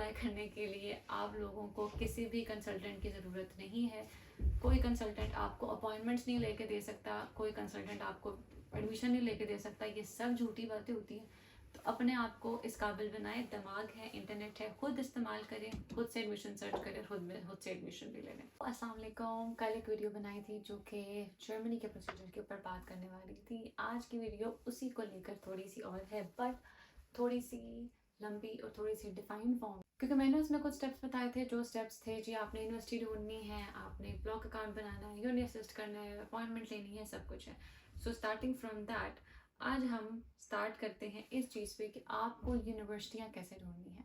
Apply करने के लिए आप लोगों को किसी भी कंसल्टेंट की ज़रूरत नहीं है। कोई कंसल्टेंट आपको अपॉइंटमेंट्स नहीं लेके दे सकता, कोई कंसल्टेंट आपको एडमिशन नहीं लेके दे सकता। ये सब झूठी बातें होती हैं। तो अपने आप को इस काबिल बनाएं, दिमाग है, इंटरनेट है, खुद इस्तेमाल करें, खुद से एडमिशन सर्च करें, खुद से एडमिशन भी ले लें। अस्सलाम वालेकुम। कल एक वीडियो बनाई थी जो कि जर्मनी के प्रोसीजर के ऊपर बात करने वाली थी। आज की वीडियो उसी को लेकर थोड़ी सी और है, बट थोड़ी सी लंबी और थोड़ी सी डिफाइंड फॉर्म, क्योंकि मैंने उसमें कुछ स्टेप्स बताए थे। जो स्टेप्स थे जी, आपने यूनिवर्सिटी ढूंढनी है, आपने ब्लॉग अकाउंट बनाना है, यूनि असिस्ट करना है, अपॉइंटमेंट लेनी है, सब कुछ है। सो स्टार्टिंग फ्रॉम दैट आज हम स्टार्ट करते हैं इस चीज़ पे कि आपको यूनिवर्सिटियाँ कैसे ढूंढनी है।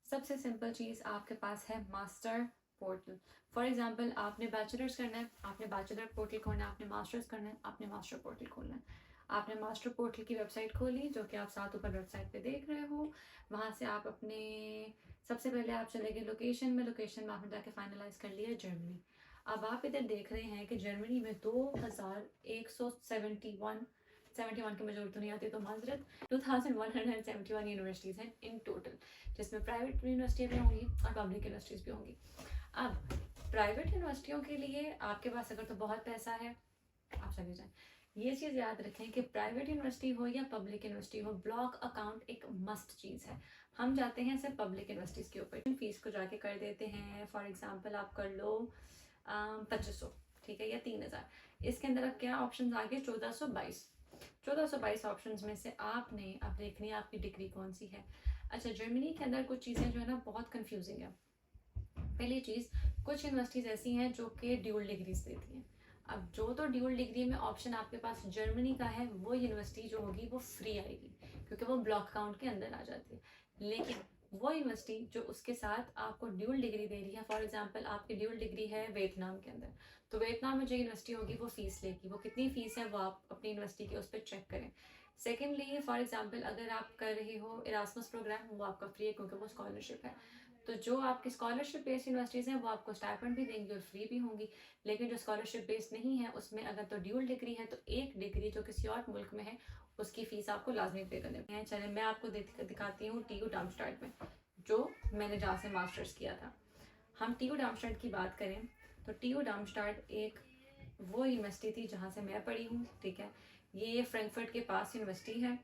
सबसे सिंपल चीज़ आपके पास है मास्टर पोर्टल। फॉर एग्जांपल आपने बैचलर्स करना है, आपने बैचलर पोर्टल खोलना है, आपने मास्टर्स करना है, आपने मास्टर पोर्टल खोलना है। आपने मास्टर पोर्टल की वेबसाइट खोली, जो कि आप साथ ऊपर वेबसाइट पे देख रहे हो। वहाँ से आप अपने सबसे पहले आप चले गए लोकेशन में आपने जाके फाइनलाइज कर लिया जर्मनी। अब आप इधर देख रहे हैं कि जर्मनी में 2171 की मेजोरिटी तो नहीं आती तो माजरत 2171 यूनिवर्सिटीज़ हैं इन टोटल, जिसमें प्राइवेट यूनिवर्सिटियाँ भी होंगी और पब्लिक यूनिवर्सिटीज़ भी होंगी। अब प्राइवेट यूनिवर्सिटियों के लिए आपके पास अगर तो बहुत पैसा है, आप चले जाएं। ये चीज़ याद रखें कि प्राइवेट यूनिवर्सिटी हो या पब्लिक यूनिवर्सिटी हो, ब्लॉक अकाउंट एक मस्ट चीज़ है। हम जाते हैं सिर्फ पब्लिक यूनिवर्सिटीज़ के ऊपर, फीस को जाके कर देते हैं। फॉर एग्जांपल आप कर लो 2500, ठीक है, या 3000। इसके अंदर अब क्या ऑप्शन आ गए? 1422 ऑप्शंस में से आपने अब देखनी है आपकी डिग्री कौन सी है। अच्छा, जर्मनी के अंदर कुछ चीज़ें जो है ना बहुत कंफ्यूजिंग है। पहली चीज़, कुछ यूनिवर्सिटीज़ ऐसी हैं जो कि ड्यूल डिग्रीज देती हैं। अब जो तो ड्यूल डिग्री में ऑप्शन आपके पास जर्मनी का है, वो यूनिवर्सिटी जो होगी वो फ्री आएगी, क्योंकि वो ब्लॉक अकाउंट के अंदर आ जाती है। लेकिन वो यूनिवर्सिटी जो उसके साथ आपको ड्यूल डिग्री दे रही है, फॉर एग्जांपल आपकी ड्यूल डिग्री है वियतनाम के अंदर, तो वियतनाम में जो यूनिवर्सिटी होगी वो फीस लेगी। वो कितनी फीस है वो आप अपनी यूनिवर्सिटी के उस पर चेक करें। सेकेंडली, फॉर एग्जाम्पल अगर आप कर रहे हो इरास्मस प्रोग्राम, वो आपका फ्री है क्योंकि वो स्कॉलरशिप है। तो जो आपकी स्कॉलरशिप बेस्ड यूनिवर्सिटीज़ हैं वो आपको स्टाइपेंड भी देंगी और फ्री भी होंगी। लेकिन जो स्कॉलरशिप बेस्ड नहीं है, उसमें अगर तो ड्यूल डिग्री है तो एक डिग्री जो किसी और मुल्क में है उसकी फ़ीस आपको लाजमी पे करनी है। चले मैं आपको दिखाती हूँ TU डार्मस्टाड में, जो मैंने जहाँ से मास्टर्स किया था। हम TU डार्मस्टाड की बात करें तो TU डार्मस्टाड एक वो यूनिवर्सिटी थी जहाँ से मैं पढ़ी हूँ, ठीक है। ये फ्रैंकफर्ट के पास यूनिवर्सिटी है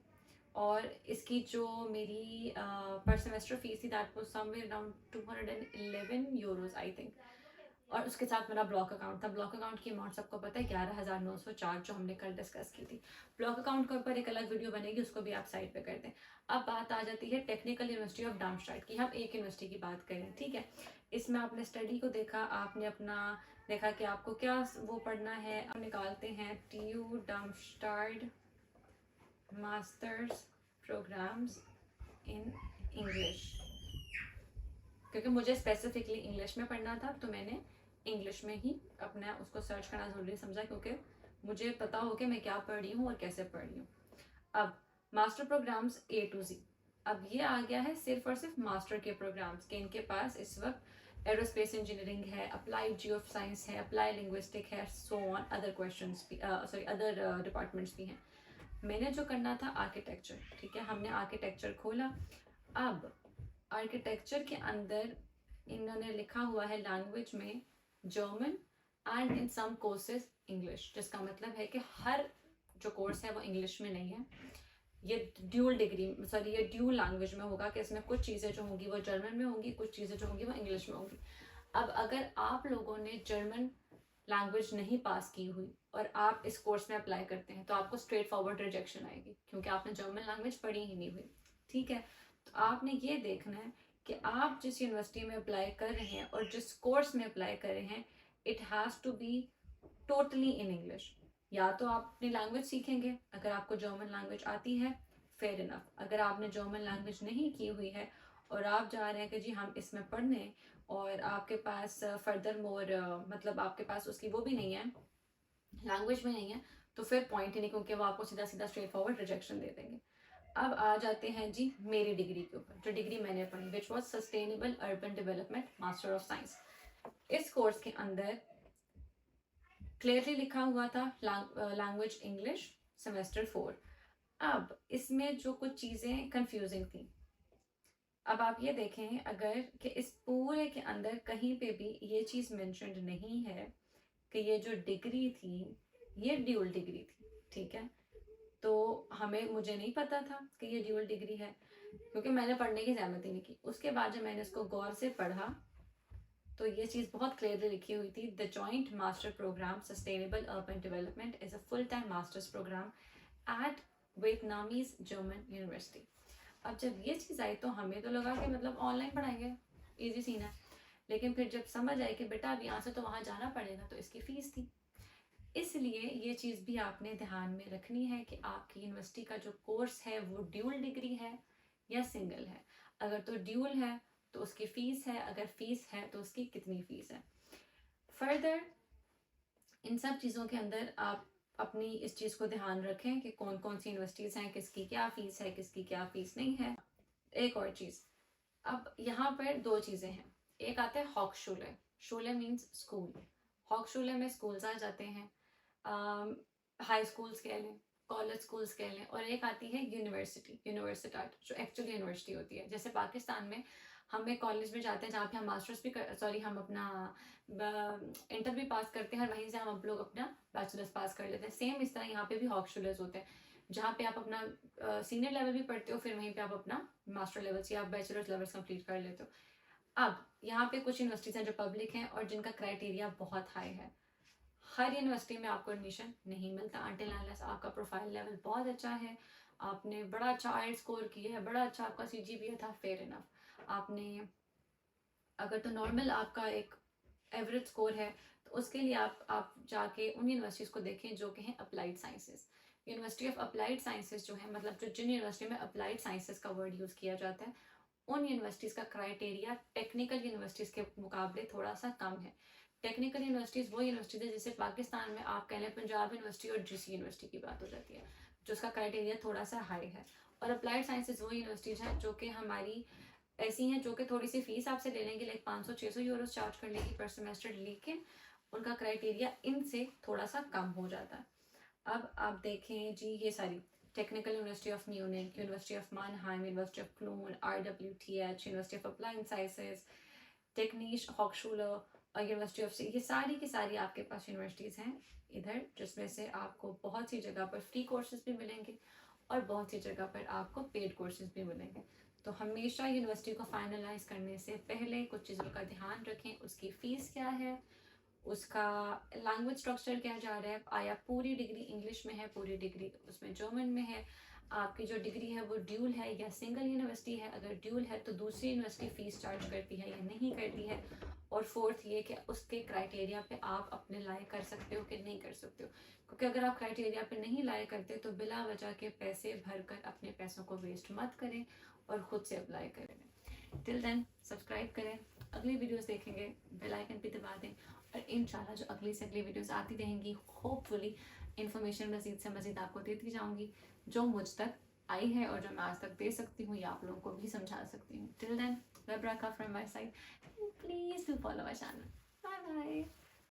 और इसकी जो मेरी पर सेमेस्टर फीस थी that was somewhere around 211 euros I think. और उसके साथ मेरा ब्लॉक अकाउंट था। ब्लॉक अकाउंट की अमाउंट सबको पता है, 11,904, जो हमने कल डिस्कस की थी। ब्लॉक अकाउंट के ऊपर एक अलग वीडियो बनेगी, उसको भी आप साइड पे कर दें। अब बात आ जाती है टेक्निकल यूनिवर्सिटी ऑफ डार्मस्टाड की। हम एक यूनिवर्सिटी की बात करें, ठीक है। इसमें आपने स्टडी को देखा, आपने अपना देखा कि आपको क्या वो पढ़ना है। हम निकालते हैं TU Darmstadt masters programmes in English, क्योंकि मुझे स्पेसिफिकली इंग्लिश में पढ़ना था तो मैंने इंग्लिश में ही अपना उसको सर्च करना ज़रूरी समझा, क्योंकि मुझे पता हो कि मैं क्या पढ़ रही हूँ और कैसे पढ़ रही हूँ। अब master programs A to Z, अब ये आ गया है सिर्फ और सिर्फ मास्टर के प्रोग्राम्स के। इनके पास इस वक्त एरोस्पेस इंजीनियरिंग है, अप्लाइड जियो साइंस है, अप्लाई लिंग्विस्टिक है, सो ऑन अदर क्वेश्चंस भी, सॉरी अदर डिपार्टमेंट्स भी हैं। मैंने जो करना था आर्किटेक्चर, ठीक है। हमने आर्किटेक्चर खोला। अब आर्किटेक्चर के अंदर इन्होंने लिखा हुआ है लैंग्वेज में German and in some courses English, जिसका मतलब है कि हर जो कोर्स है वो इंग्लिश में नहीं है। ये ड्यूल डिग्री, सॉरी ये ड्यूल लैंग्वेज में होगा कि इसमें कुछ चीज़ें जो होंगी वो जर्मन में होंगी, कुछ चीज़ें जो होंगी वो इंग्लिश में होंगी। अब अगर आप लोगों ने जर्मन लैंग्वेज नहीं पास की हुई और आप इस कोर्स में अप्लाई करते हैं तो आपको स्ट्रेट फॉरवर्ड रिजेक्शन आएगी, क्योंकि आपने जर्मन लैंग्वेज पढ़ी ही नहीं हुई, ठीक है। तो आपने ये देखना है कि आप जिस यूनिवर्सिटी में अप्लाई कर रहे हैं और जिस कोर्स में अप्लाई कर रहे हैं, it has to be totally in English. या तो आप अपनी लैंग्वेज सीखेंगे, अगर आपको जर्मन लैंग्वेज आती है फेयर इनफ। अगर आपने जर्मन लैंग्वेज नहीं की हुई है और आप जा रहे हैं कि जी हम इसमें पढ़ने, और आपके पास फर्दर मोर मतलब आपके पास उसकी वो भी नहीं है, लैंग्वेज में नहीं है, तो फिर पॉइंट ही नहीं, क्योंकि वो आपको सीधा सीधा स्ट्रेट फॉरवर्ड रिजेक्शन दे देंगे। अब आ जाते हैं जी मेरी डिग्री के ऊपर, जो डिग्री मैंने पढ़ी, which was sustainable urban development master of science. इस कोर्स के अंदर क्लियरली लिखा हुआ था लैंग्वेज इंग्लिश, सेमेस्टर 4। अब इसमें जो कुछ चीज़ें कंफ्यूजिंग थी, अब आप ये देखें अगर कि इस पूरे के अंदर कहीं पे भी ये चीज़ मेंशन्ड नहीं है कि ये जो डिग्री थी ये ड्यूल डिग्री थी, ठीक है। तो मुझे नहीं पता था कि ये ड्यूल डिग्री है, क्योंकि मैंने पढ़ने की सहमति नहीं की। उसके बाद जब मैंने इसको गौर से पढ़ा तो ये चीज़ बहुत क्लियरली लिखी हुई थी, the joint master program sustainable urban development is a full time masters program at Vietnamese German university. अब जब ये चीज़ आई तो हमें तो लगा कि मतलब ऑनलाइन पढ़ाएंगे, इजी सीन है। लेकिन फिर जब समझ आई कि बेटा अब यहाँ से तो वहाँ जाना पड़ेगा, तो इसकी फ़ीस थी। इसलिए ये चीज़ भी आपने ध्यान में रखनी है कि आपकी यूनिवर्सिटी का जो कोर्स है वो ड्यूल डिग्री है या सिंगल है। अगर तो ड्यूल है तो उसकी फ़ीस है, अगर फ़ीस है तो उसकी कितनी फ़ीस है। फर्दर इन सब चीज़ों के अंदर आप अपनी इस चीज़ को ध्यान रखें कि कौन कौन सी यूनिवर्सिटीज़ हैं, किसकी क्या फ़ीस है, किसकी क्या फ़ीस नहीं है। एक और चीज़, अब यहाँ पर दो चीज़ें हैं। एक आता है हॉक्शुले, शोले मीन्स स्कूल, हॉक्शुले में स्कूल्स आ जाते हैं, हाई स्कूल्स कह लें, कॉलेज स्कूल्स कह लें, और एक आती है यूनिवर्सिटी, यूनिवर्सिटाट, जो एक्चुअली यूनिवर्सिटी होती है। जैसे पाकिस्तान में हम एक कॉलेज में जाते हैं जहाँ पे हम मास्टर्स भी सॉरी हम अपना इंटर भी पास करते हैं और वहीं से हम लोग अपना बैचलर्स पास कर लेते हैं। सेम इस तरह यहाँ पे भी हॉक्शुलर्स होते हैं, जहाँ पे आप अपना सीनियर लेवल भी पढ़ते हो, फिर वहीं पे आप अपना मास्टर लेवल्स या आप बैचलर्स लेवल्स कंप्लीट कर लेते हो। अब यहाँ पे कुछ यूनिवर्सिटीज़ हैं जो पब्लिक हैं और जिनका क्राइटेरिया बहुत हाई है। हर यूनिवर्सिटी में आपको एडमिशन नहीं मिलता अनटिल अनलेस आपका प्रोफाइल लेवल बहुत अच्छा है, आपने बड़ा अच्छा आईएलटीएस स्कोर किया है, बड़ा अच्छा आपका सीजीपीए था, फेयर इनफ। आपने अगर तो नॉर्मल आपका एक एवरेज स्कोर है तो उसके लिए आप जाके उन यूनिवर्सिटीज़ को देखें जो कि हैं applied sciences. University of applied sciences जो है, मतलब जो जिन यूनिवर्सिटी में अप्लाइड साइंसेस का वर्ड यूज़ किया जाता है, उन यूनिवर्सिटीज़ का क्राइटेरिया टेक्निकल यूनिवर्सिटीज़ के मुकाबले थोड़ा सा कम है। टेक्निकल यूनिवर्सिटीज़ वो यूनिवर्सिटीज़ है जैसे पाकिस्तान में आप कह लें पंजाब यूनिवर्सिटी और जीसी यूनिवर्सिटी की बात हो जाती है, जो उसका क्राइटेरिया थोड़ा सा हाई है। और अप्लाइड साइंसेज वो यूनिवर्सिटीज़ हैं जो कि हमारी ऐसी हैं जो कि थोड़ी सी फीस आपसे ले लेंगे, लाइक 500-600 यूरो चार्ज कर लेंगी पर सेमेस्टर, लेकिन उनका क्राइटेरिया इनसे थोड़ा सा कम हो जाता है। अब आप देखें जी, ये सारी technical university of Munich, university of Mannheim, university of Koln, RWTH, university of applied sciences, टेक्नीश, हॉक्शुलर और यूनिवर्सिटी ऑफ ये सारी की सारी आपके पास यूनिवर्सिटीज़ हैं इधर, जिसमें से आपको बहुत सी जगह पर फ्री कोर्सेज भी मिलेंगे और बहुत सी जगह पर आपको पेड कोर्सेज भी मिलेंगे। तो हमेशा यूनिवर्सिटी को फाइनलाइज करने से पहले कुछ चीज़ों का ध्यान रखें, उसकी फ़ीस क्या है, उसका लैंग्वेज स्ट्रक्चर क्या जा रहा है, आया पूरी डिग्री इंग्लिश में है, पूरी डिग्री उसमें जर्मन में है, आपकी जो डिग्री है वो ड्यूल है या सिंगल यूनिवर्सिटी है, अगर ड्यूल है तो दूसरी यूनिवर्सिटी फ़ीस चार्ज करती है या नहीं करती है, और फोर्थ ये कि उसके क्राइटेरिया पे आप अपने लायक कर सकते हो कि नहीं कर सकते हो। क्योंकि अगर आप क्राइटेरिया पे नहीं लायक करते तो बिला वजह के पैसे भरकर अपने पैसों को वेस्ट मत करें और ख़ुद से अप्लाई करें। टिल देन सब्सक्राइब करें, अगली वीडियोस देखेंगे, बेल आइकन भी दबा दें, और इंशाल्लाह जो अगली से अगली वीडियोस आती रहेंगी, होपफुली इन्फॉर्मेशन मज़ीद से मज़ीद आपको देती जाऊँगी, जो मुझ तक आई है और जो मैं आज तक दे सकती हूँ या आप लोगों को भी समझा सकती हूँ। टिल देन, रब रखा from my side, please do follow my channel. Bye bye.